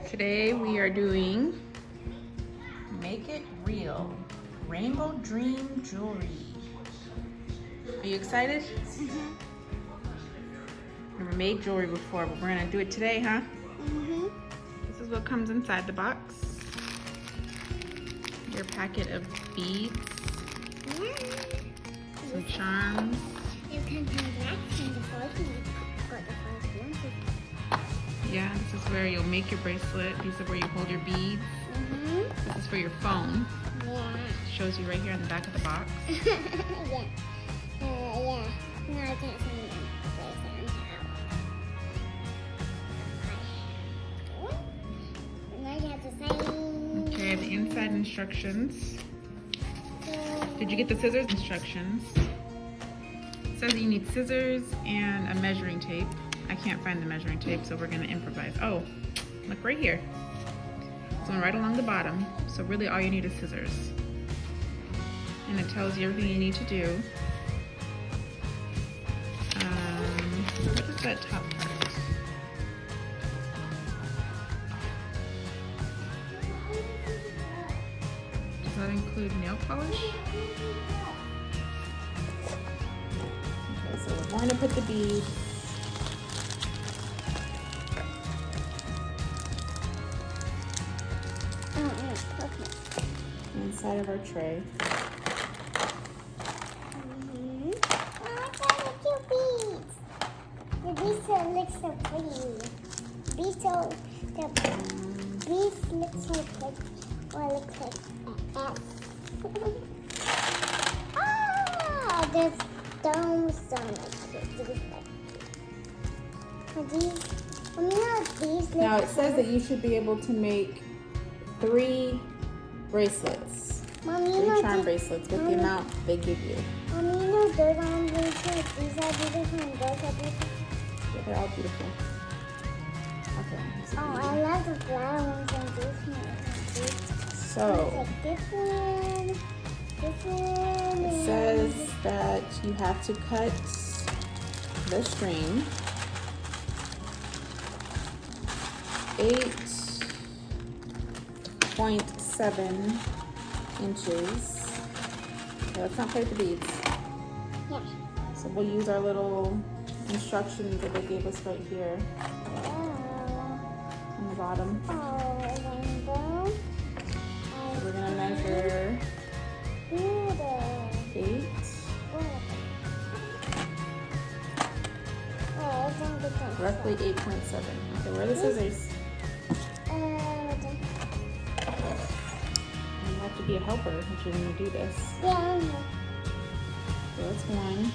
Today we are doing Make It Real Rainbow Dream Jewelry. Are you excited? Mm-hmm. Never made jewelry before, but we're gonna do it today, huh? Mm-hmm. This is what comes inside the box. Your packet of beads, some charms. You can come back and the first one got the first one. Yeah, this is where you'll make your bracelet. These are where you hold your beads. Mm-hmm. This is for your phone. Yeah. Shows you right here on the back of the box. Yeah. Yeah. No, I can't see them. Now you have to sign. Okay, the inside instructions. Did you get the scissors instructions? It says that you need scissors and a measuring tape. I can't find the measuring tape, so we're gonna improvise. Oh, look right here. It's one right along the bottom. So really all you need is scissors. And it tells you everything you need to do. What is that top part? Does that include nail polish? Okay, so we're going to put the beads inside of our tray. Mm-hmm. Oh, I got the cute beads. The beads look so pretty. The beads look so pretty. Well, it looks like ah, the stones don't look cute. These look Now it says that you should be able to make 3 bracelets, Mommy, 3 charm bracelets with the amount they give you. Mommy, those are bracelets. These are beautiful and those are beautiful. Yeah, they're all beautiful. Okay. here's the Oh, bead. I love the brown ones and this one. So Like this one. This one. it says that you have to cut the string 8.7 inches. Okay, let's not play with the beads. Yeah. So we'll use our little instructions that they gave us right here Oh. on the bottom. Oh, rainbow. So we're gonna measure 8. Roughly 8.7. Okay, where are the scissors? You have to be a helper if you're gonna do this. Yeah. So that's 1.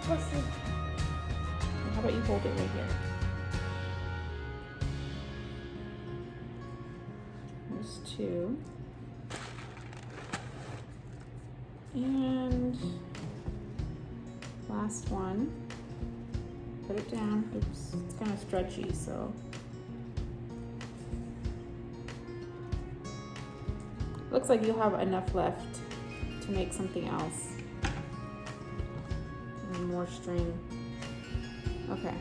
We'll see. And how about you hold it right here? There's 2. And last one. Put it down. Oops, it's kind of stretchy, so. Looks like you'll have enough left to make something else. And more string. Okay.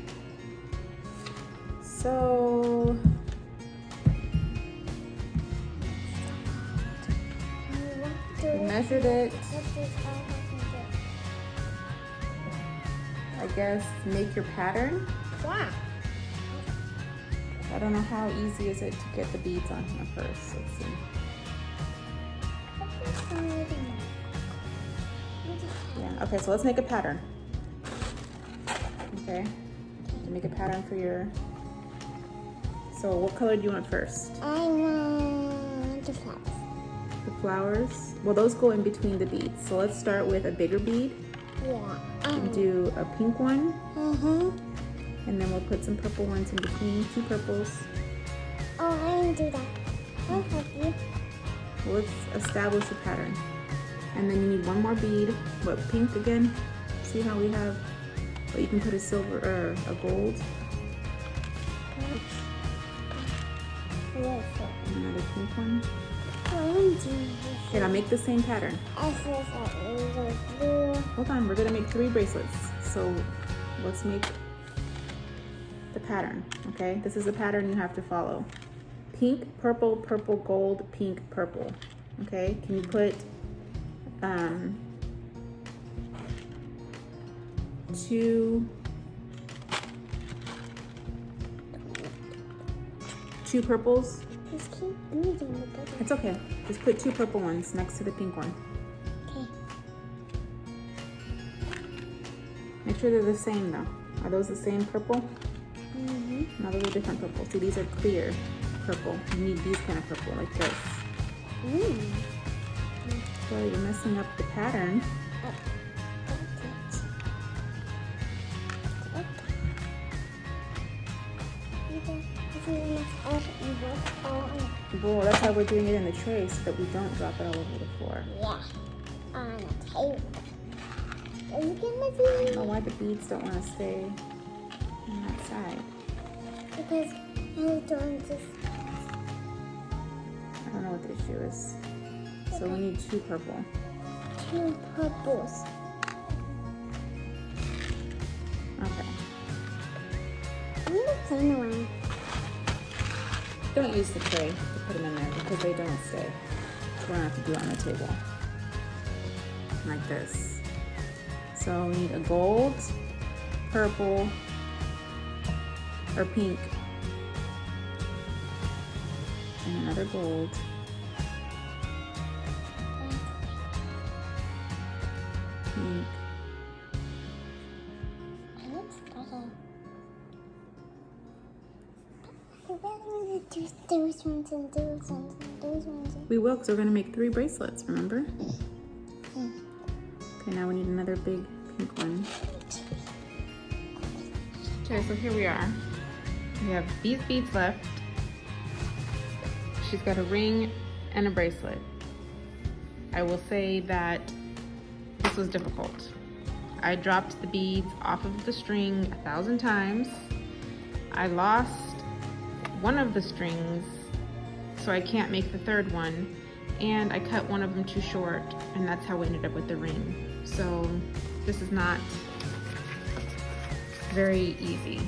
So we measured it. I guess make your pattern. Yeah. I don't know how easy is it to get the beads on here first. Let's see. Yeah, okay, so let's make a pattern. Okay, to make a pattern for your, so what color do you want first? I want the flowers. The flowers? Well, those go in between the beads. So let's start with a bigger bead. Yeah. And do a pink one, Mm-hmm. and then we'll put some purple ones in between, 2 purples. Oh, I didn't do that. I'll help you. Well, let's establish a pattern. And then you need 1 more bead. What, pink again? See how we have, but you can put a silver or a gold. Yes. Another pink one. Blue. Okay, now make the same pattern. Hold on, we're gonna make 3 bracelets. So let's make the pattern, okay? This is the pattern you have to follow. Pink, purple, purple, gold, pink, purple. Okay, can you put two purples? Just keep moving the button. It's okay. Just put 2 purple ones next to the pink one. Okay. Make sure they're the same though. Are those the same purple? Mm-hmm. No, those are different purple. See, these are clear purple. You need these kind of purple, like this. So you're messing up the pattern. Well, that's why we're doing it in the tray so that we don't drop it all over the floor. Yeah, on the table. Are you I don't know why the beads don't want to stay on that side. Because I don't just. I don't know what the issue is. So we need 2 purple. 2 purples. Okay. I'm gonna clean around. Don't use the tray to put them in there because they don't stay. We're gonna have to do it on the table. Like this. So we need a gold, purple, or pink, and another gold. Pink. It looks better. I really need to do those ones and those ones and those ones. We will, because we're gonna make 3 bracelets, remember? Okay, now we need another big pink one. Okay, so here we are. We have these beads left. She's got a ring and a bracelet. I will say that this was difficult. I dropped the beads off of the string 1,000 times. I lost one of the strings, so I can't make the 3rd one. And I cut one of them too short, and that's how we ended up with the ring. So this is not very easy.